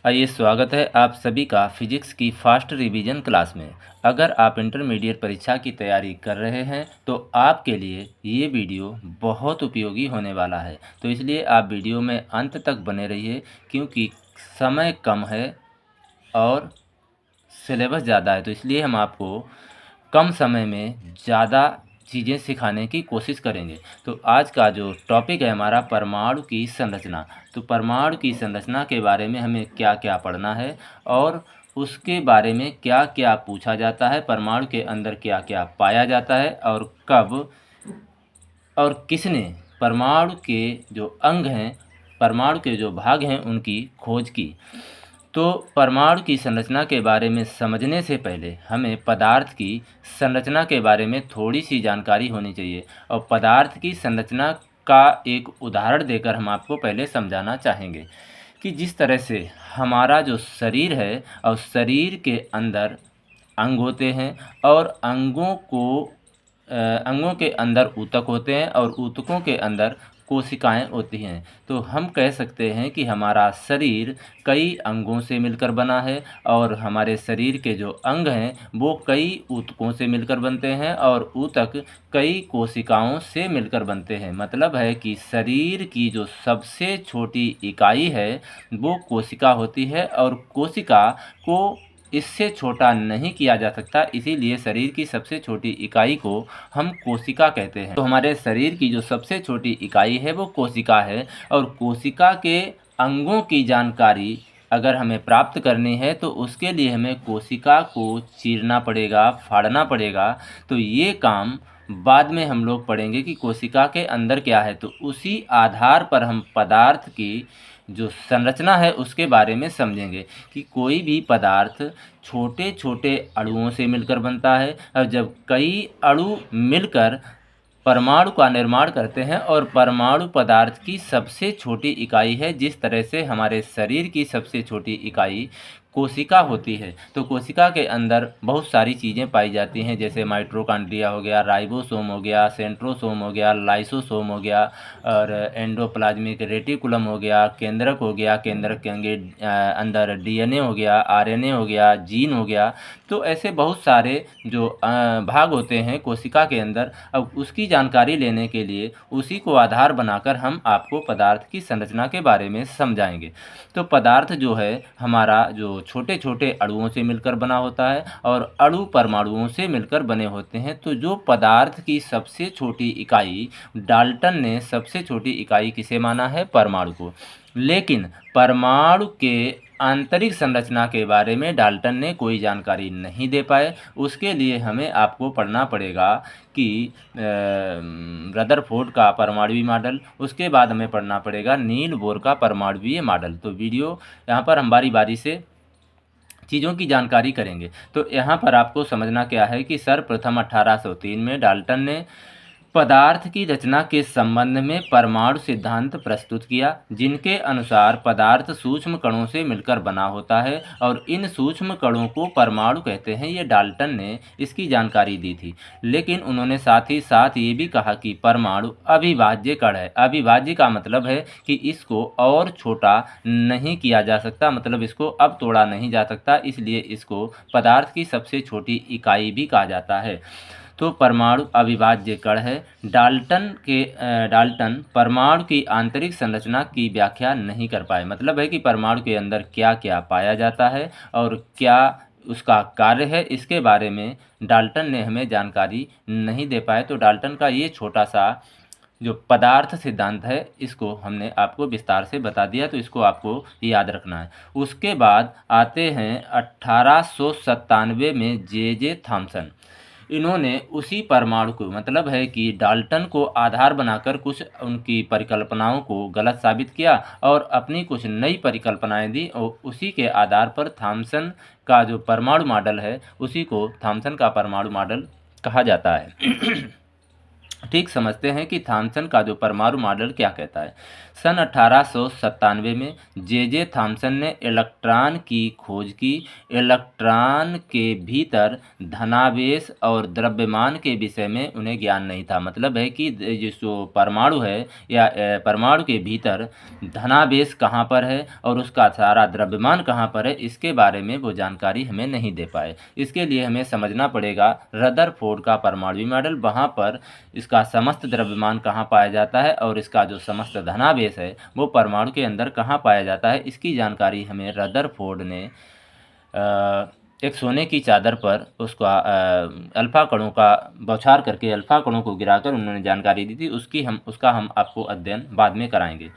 आइए, स्वागत है आप सभी का फिजिक्स की फास्ट रिवीजन क्लास में। अगर आप इंटरमीडिएट परीक्षा की तैयारी कर रहे हैं तो आपके लिए ये वीडियो बहुत उपयोगी होने वाला है। तो इसलिए आप वीडियो में अंत तक बने रहिए, क्योंकि समय कम है और सिलेबस ज़्यादा है। तो इसलिए हम आपको कम समय में ज़्यादा चीज़ें सिखाने की कोशिश करेंगे। तो आज का जो टॉपिक है हमारा, परमाणु की संरचना। तो परमाणु की संरचना के बारे में हमें क्या क्या पढ़ना है और उसके बारे में क्या क्या पूछा जाता है, परमाणु के अंदर क्या क्या पाया जाता है और कब और किसने परमाणु के जो अंग हैं, परमाणु के जो भाग हैं, उनकी खोज की। तो परमाणु की संरचना के बारे में समझने से पहले हमें पदार्थ की संरचना के बारे में थोड़ी सी जानकारी होनी चाहिए, और पदार्थ की संरचना का एक उदाहरण देकर हम आपको पहले समझाना चाहेंगे कि जिस तरह से हमारा जो शरीर है और शरीर के अंदर अंग होते हैं, और अंगों के अंदर ऊतक होते हैं और ऊतकों के अंदर कोशिकाएं होती हैं। तो हम कह सकते हैं कि हमारा शरीर कई अंगों से मिलकर बना है, और हमारे शरीर के जो अंग हैं वो कई ऊतकों से मिलकर बनते हैं, और ऊतक कई कोशिकाओं से मिलकर बनते हैं। मतलब है कि शरीर की जो सबसे छोटी इकाई है वो कोशिका होती है, और कोशिका को इससे छोटा नहीं किया जा सकता, इसीलिए शरीर की सबसे छोटी इकाई को हम कोशिका कहते हैं। तो हमारे शरीर की जो सबसे छोटी इकाई है वो कोशिका है, और कोशिका के अंगों की जानकारी अगर हमें प्राप्त करनी है तो उसके लिए हमें कोशिका को चीरना पड़ेगा, फाड़ना पड़ेगा। तो ये काम बाद में हम लोग पढ़ेंगे कि कोशिका के अंदर क्या है। तो उसी आधार पर हम पदार्थ की जो संरचना है उसके बारे में समझेंगे कि कोई भी पदार्थ छोटे छोटे अणुओं से मिलकर बनता है, और जब कई अणु मिलकर परमाणु का निर्माण करते हैं, और परमाणु पदार्थ की सबसे छोटी इकाई है। जिस तरह से हमारे शरीर की सबसे छोटी इकाई कोशिका होती है, तो कोशिका के अंदर बहुत सारी चीज़ें पाई जाती हैं, जैसे माइटोकॉन्ड्रिया हो गया, राइबोसोम हो गया, सेंट्रोसोम हो गया, लाइसोसोम हो गया, और एंडोप्लाज्मिक रेटिकुलम हो गया, केंद्रक हो गया, केंद्रक के अंदर डीएनए हो गया, आरएनए हो गया, जीन हो गया। तो ऐसे बहुत सारे जो भाग होते हैं कोशिका के अंदर। अब उसकी जानकारी लेने के लिए उसी को आधार बनाकर हम आपको पदार्थ की संरचना के बारे में समझाएंगे। तो पदार्थ जो है हमारा जो छोटे छोटे अणुओं से मिलकर बना होता है, और अणु परमाणुओं से मिलकर बने होते हैं। तो जो पदार्थ की सबसे छोटी इकाई, डाल्टन ने सबसे छोटी इकाई किसे माना है? परमाणु को। लेकिन परमाणु के आंतरिक संरचना के बारे में डाल्टन ने कोई जानकारी नहीं दे पाए। उसके लिए हमें आपको पढ़ना पड़ेगा कि रदरफोर्ड का परमाणुवीय मॉडल, उसके बाद हमें पढ़ना पड़ेगा नील बोर का परमाणुवीय मॉडल। तो वीडियो यहाँ पर हम बारी बारी से चीज़ों की जानकारी करेंगे। तो यहाँ पर आपको समझना क्या है कि सर्वप्रथम 1803 में डाल्टन ने पदार्थ की रचना के संबंध में परमाणु सिद्धांत प्रस्तुत किया, जिनके अनुसार पदार्थ सूक्ष्म कणों से मिलकर बना होता है, और इन सूक्ष्म कणों को परमाणु कहते हैं। ये डाल्टन ने इसकी जानकारी दी थी। लेकिन उन्होंने साथ ही साथ ये भी कहा कि परमाणु अविभाज्य कण है। अविभाज्य का मतलब है कि इसको और छोटा नहीं किया जा सकता, मतलब इसको अब तोड़ा नहीं जा सकता, इसलिए इसको पदार्थ की सबसे छोटी इकाई भी कहा जाता है। तो परमाणु अविभाज्य कण है। डाल्टन परमाणु की आंतरिक संरचना की व्याख्या नहीं कर पाए। मतलब है कि परमाणु के अंदर क्या क्या पाया जाता है और क्या उसका कार्य है, इसके बारे में डाल्टन ने हमें जानकारी नहीं दे पाए। तो डाल्टन का ये छोटा सा जो पदार्थ सिद्धांत है, इसको हमने आपको विस्तार से बता दिया, तो इसको आपको याद रखना है। उसके बाद आते हैं 1897 में जे थॉमसन। इन्होंने उसी परमाणु को, मतलब है कि डाल्टन को आधार बनाकर कुछ उनकी परिकल्पनाओं को गलत साबित किया, और अपनी कुछ नई परिकल्पनाएं दी, और उसी के आधार पर थॉमसन का जो परमाणु मॉडल है उसी को थॉमसन का परमाणु मॉडल कहा जाता है। ठीक समझते हैं कि थॉमसन का जो परमाणु मॉडल क्या कहता है। सन 1897 में जे थॉमसन ने इलेक्ट्रॉन की खोज की। इलेक्ट्रॉन के भीतर धनावेश और द्रव्यमान के विषय में उन्हें ज्ञान नहीं था। मतलब है कि जो परमाणु है या परमाणु के भीतर धनावेश कहाँ पर है और उसका सारा द्रव्यमान कहाँ पर है, इसके बारे में वो जानकारी हमें नहीं दे पाए। इसके लिए हमें समझना पड़ेगा रदरफोर्ड का परमाणु मॉडल, वहाँ पर इसका समस्त द्रव्यमान कहाँ पाया जाता है और इसका जो समस्त धनावेश है वो परमाणु के अंदर कहाँ पाया जाता है, इसकी जानकारी हमें रदरफोर्ड ने एक सोने की चादर पर उसका अल्फा कणों का बौछार करके अल्फा कणों को गिराकर उन्होंने जानकारी दी थी। उसका हम आपको अध्ययन बाद में कराएंगे।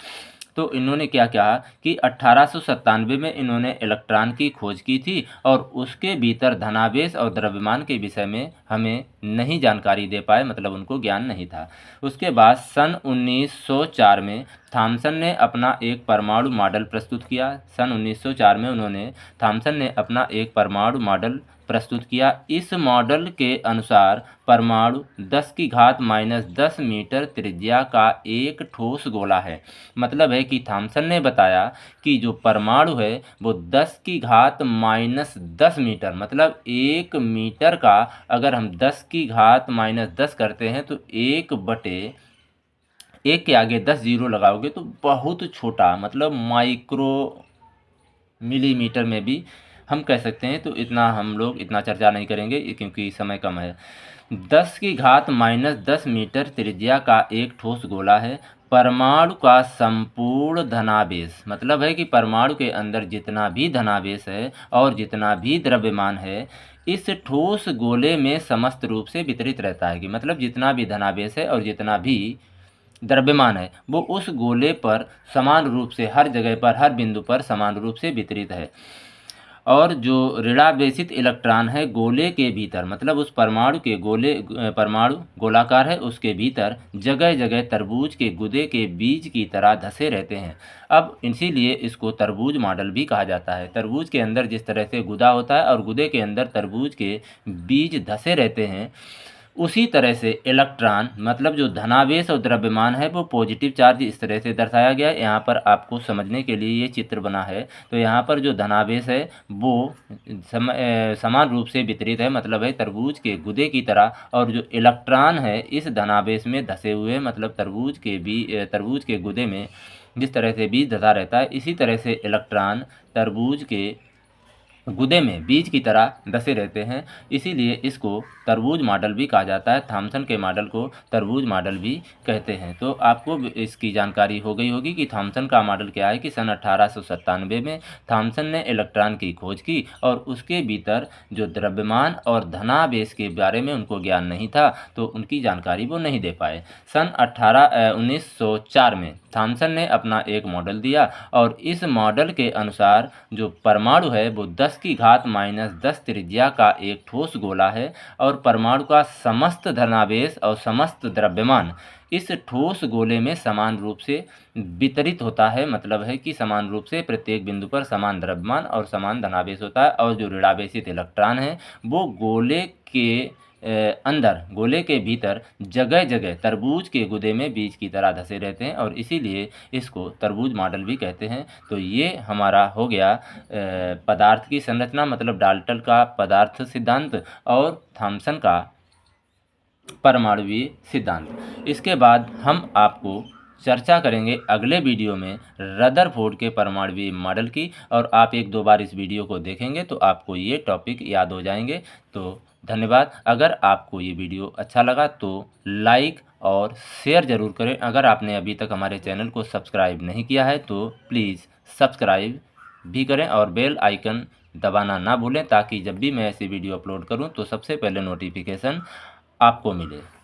तो इन्होंने क्या कहा कि 1897 में इन्होंने इलेक्ट्रॉन की खोज की थी और उसके भीतर धनावेश और द्रव्यमान के विषय में हमें नहीं जानकारी दे पाए, मतलब उनको ज्ञान नहीं था। उसके बाद सन 1904 में थॉमसन ने अपना एक परमाणु मॉडल प्रस्तुत किया। सन 1904 में थॉमसन ने अपना एक परमाणु मॉडल प्रस्तुत किया। इस मॉडल के अनुसार परमाणु 10⁻⁻10 मीटर त्रिज्या का एक ठोस गोला है। मतलब है कि थॉमसन ने बताया कि जो परमाणु है वो 10⁻⁻10 मीटर, मतलब 1 मीटर का अगर हम 10⁻⁻10 करते हैं तो 1 के आगे 10 जीरो लगाओगे तो बहुत छोटा, मतलब माइक्रो मिलीमीटर में भी हम कह सकते हैं। तो इतना हम लोग इतना चर्चा नहीं करेंगे क्योंकि समय कम है। 10⁻⁻10 मीटर त्रिज्या का एक ठोस गोला है। परमाणु का संपूर्ण धनावेश, मतलब है कि परमाणु के अंदर जितना भी धनावेश है और जितना भी द्रव्यमान है इस ठोस गोले में समस्त रूप से वितरित रहता है। कि मतलब जितना भी धनावेश है और जितना भी द्रव्यमान है वो उस गोले पर समान रूप से हर जगह पर हर बिंदु पर समान रूप से वितरित है। और जो ऋणावेशित इलेक्ट्रॉन है गोले के भीतर, मतलब उस परमाणु गोलाकार है उसके भीतर जगह जगह तरबूज के गुदे के बीज की तरह धसे रहते हैं। अब इसीलिए इसको तरबूज मॉडल भी कहा जाता है। तरबूज के अंदर जिस तरह से गुदा होता है और गुदे के अंदर तरबूज के बीज धसे रहते हैं, उसी तरह से इलेक्ट्रॉन, मतलब जो धनावेश और द्रव्यमान है वो पॉजिटिव चार्ज इस तरह से दर्शाया गया है। यहाँ पर आपको समझने के लिए ये चित्र बना है। तो यहाँ पर जो धनावेश है वो समान रूप से वितरित है, मतलब है तरबूज के गुदे की तरह, और जो इलेक्ट्रॉन है इस धनावेश में धसे हुए, मतलब तरबूज के गुदे में जिस तरह से बीज धसा रहता है इसी तरह से इलेक्ट्रॉन तरबूज के गुदे में बीज की तरह धसे रहते हैं। इसीलिए इसको तरबूज मॉडल भी कहा जाता है। थॉमसन के मॉडल को तरबूज मॉडल भी कहते हैं। तो आपको इसकी जानकारी हो गई होगी कि थॉमसन का मॉडल क्या है। कि सन 1897 में थॉमसन ने इलेक्ट्रॉन की खोज की और उसके भीतर जो द्रव्यमान और धनावेश के बारे में उनको ज्ञान नहीं था, तो उनकी जानकारी वो नहीं दे पाए। सन 1904 में थॉमसन ने अपना एक मॉडल दिया और इस मॉडल के अनुसार जो परमाणु है वो 10⁻⁻10 त्रिज्या का एक ठोस गोला है और परमाणु का समस्त धनावेश और समस्त द्रव्यमान इस ठोस गोले में समान रूप से वितरित होता है। मतलब है कि समान रूप से प्रत्येक बिंदु पर समान द्रव्यमान और समान धनावेश होता है। और जो ऋणावेशित इलेक्ट्रॉन है वो गोले के भीतर जगह जगह तरबूज के गुदे में बीज की तरह धसे रहते हैं और इसीलिए इसको तरबूज मॉडल भी कहते हैं। तो ये हमारा हो गया पदार्थ की संरचना, मतलब डाल्टन का पदार्थ सिद्धांत और थॉमसन का परमाणुवीय सिद्धांत। इसके बाद हम आपको चर्चा करेंगे अगले वीडियो में रदरफोर्ड के परमाणुवीय मॉडल की, और आप 1-2 बार इस वीडियो को देखेंगे तो आपको ये टॉपिक याद हो जाएंगे। तो धन्यवाद। अगर आपको ये वीडियो अच्छा लगा तो लाइक और शेयर ज़रूर करें। अगर आपने अभी तक हमारे चैनल को सब्सक्राइब नहीं किया है तो प्लीज़ सब्सक्राइब भी करें और बेल आइकन दबाना ना भूलें, ताकि जब भी मैं ऐसी वीडियो अपलोड करूं तो सबसे पहले नोटिफिकेशन आपको मिले।